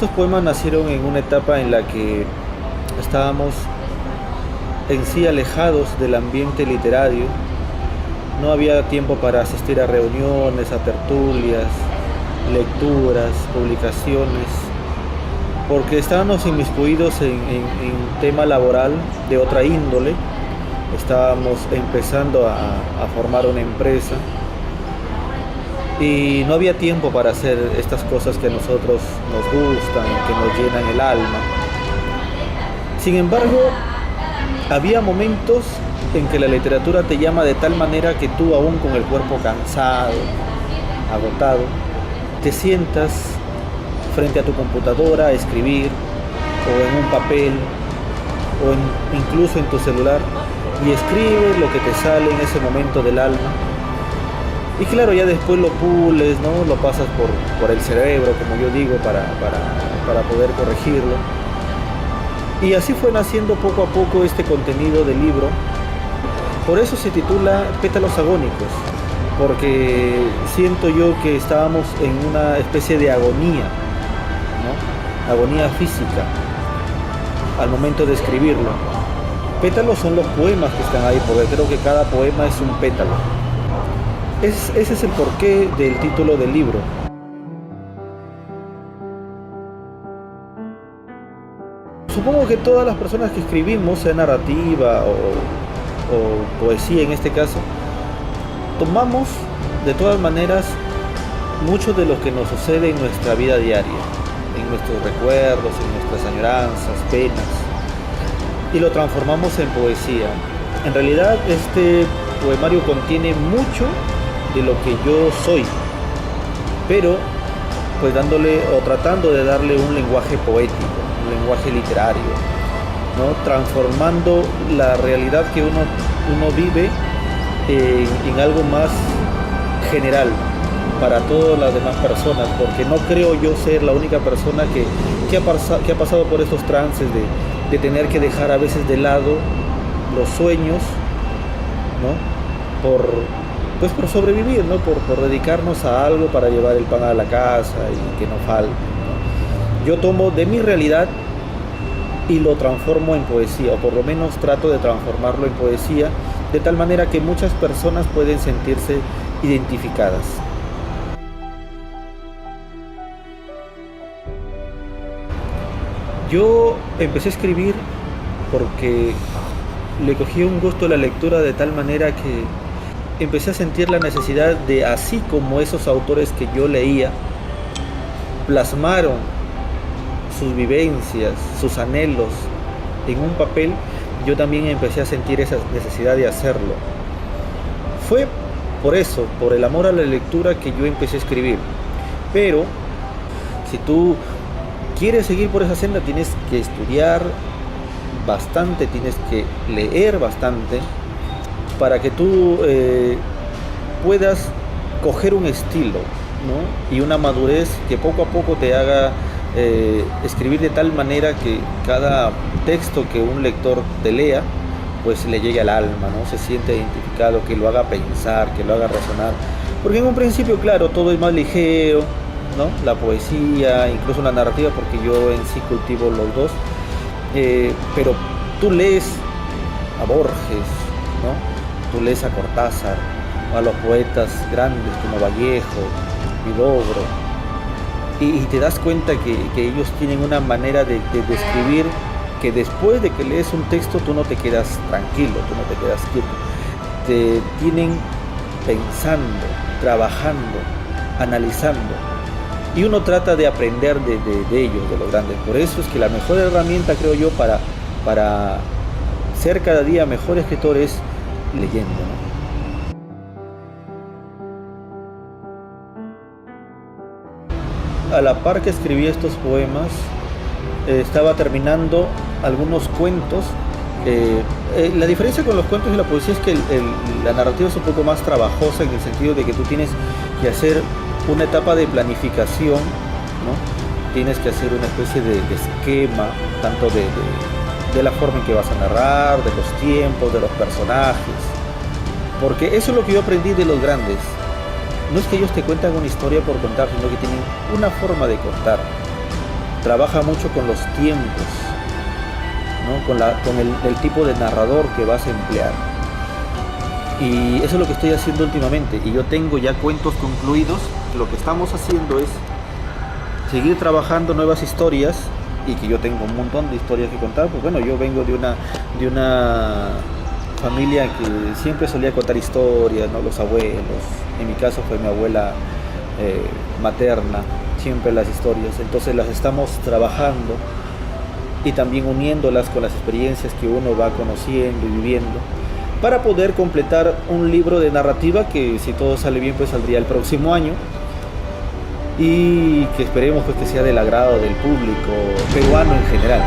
Estos poemas nacieron en una etapa en la que estábamos en sí alejados del ambiente literario. No había tiempo para asistir a reuniones, a tertulias, lecturas, publicaciones, porque estábamos inmiscuidos en tema laboral de otra índole. Estábamos empezando a formar una empresa y no había tiempo para hacer estas cosas que a nosotros nos gustan, que nos llenan el alma. Sin embargo, había momentos en que la literatura te llama de tal manera que tú, aún con el cuerpo cansado, agotado, te sientas frente a tu computadora a escribir, o en un papel, o incluso en tu celular, y escribes lo que te sale en ese momento del alma. Y claro, ya después lo pules, ¿no? Lo pasas por el cerebro, como yo digo, para poder corregirlo. Y así fue naciendo poco a poco este contenido del libro. Por eso se titula Pétalos Agónicos, porque siento yo que estábamos en una especie de agonía, ¿no? Agonía física al momento de escribirlo. Pétalos son los poemas que están ahí, porque creo que cada poema es un pétalo. Ese es el porqué del título del libro. Supongo que todas las personas que escribimos, sea narrativa o poesía en este caso, tomamos de todas maneras mucho de lo que nos sucede en nuestra vida diaria, en nuestros recuerdos, en nuestras añoranzas, penas, y lo transformamos en poesía. En realidad este poemario contiene mucho de lo que yo soy, pero pues dándole o tratando de darle un lenguaje poético, un lenguaje literario, ¿no? Transformando la realidad que uno vive en algo más general para todas las demás personas, porque no creo yo ser la única persona que ha pasado por estos trances de tener que dejar a veces de lado los sueños, ¿no? por sobrevivir, ¿no? Por dedicarnos a algo para llevar el pan a la casa y que no falte, ¿no? Yo tomo de mi realidad y lo transformo en poesía, o por lo menos trato de transformarlo en poesía, de tal manera que muchas personas pueden sentirse identificadas. Yo empecé a escribir porque le cogí un gusto a la lectura de tal manera que empecé a sentir la necesidad de, así como esos autores que yo leía plasmaron sus vivencias, sus anhelos en un papel, yo también empecé a sentir esa necesidad de hacerlo. Fue por eso, por el amor a la lectura, que yo empecé a escribir. Pero si tú quieres seguir por esa senda, tienes que estudiar bastante, tienes que leer bastante, para que tú puedas coger un estilo, ¿no? Y una madurez que poco a poco te haga escribir de tal manera que cada texto que un lector te lea, pues le llegue al alma, ¿no? Se siente identificado, que lo haga pensar, que lo haga razonar. Porque en un principio, claro, todo es más ligero, ¿no? La poesía, incluso la narrativa, porque yo en sí cultivo los dos. Pero tú lees a Borges, ¿no? Tú lees a Cortázar, o a los poetas grandes como Vallejo, Huidobro, y te das cuenta que ellos tienen una manera de escribir que después de que lees un texto tú no te quedas tranquilo, tú no te quedas quieto. Te tienen pensando, trabajando, analizando. Y uno trata de aprender de ellos, de los grandes. Por eso es que la mejor herramienta, creo yo, para ser cada día mejor escritor es leyendo, ¿no? A la par que escribí estos poemas, estaba terminando algunos cuentos. La diferencia con los cuentos y la poesía es que la narrativa es un poco más trabajosa, en el sentido de que tú tienes que hacer una etapa de planificación, ¿no? Tienes que hacer una especie de esquema, tanto de la forma en que vas a narrar, de los tiempos, de los personajes, porque eso es lo que yo aprendí de los grandes. No es que ellos te cuentan una historia por contar, sino que tienen una forma de contar. trabaja mucho con los tiempos, ¿no? Con el tipo de narrador que vas a emplear. Y eso es lo que estoy haciendo últimamente. Y yo tengo ya cuentos concluidos. Lo que estamos haciendo es seguir trabajando nuevas historias, y que yo tengo un montón de historias que contar. Pues bueno, yo vengo de una familia que siempre solía contar historias, ¿no? Los abuelos, en mi caso fue mi abuela materna, siempre las historias. Entonces las estamos trabajando y también uniéndolas con las experiencias que uno va conociendo y viviendo, para poder completar un libro de narrativa que, si todo sale bien, pues saldría el próximo año, y que esperemos pues que sea del agrado del público peruano en general.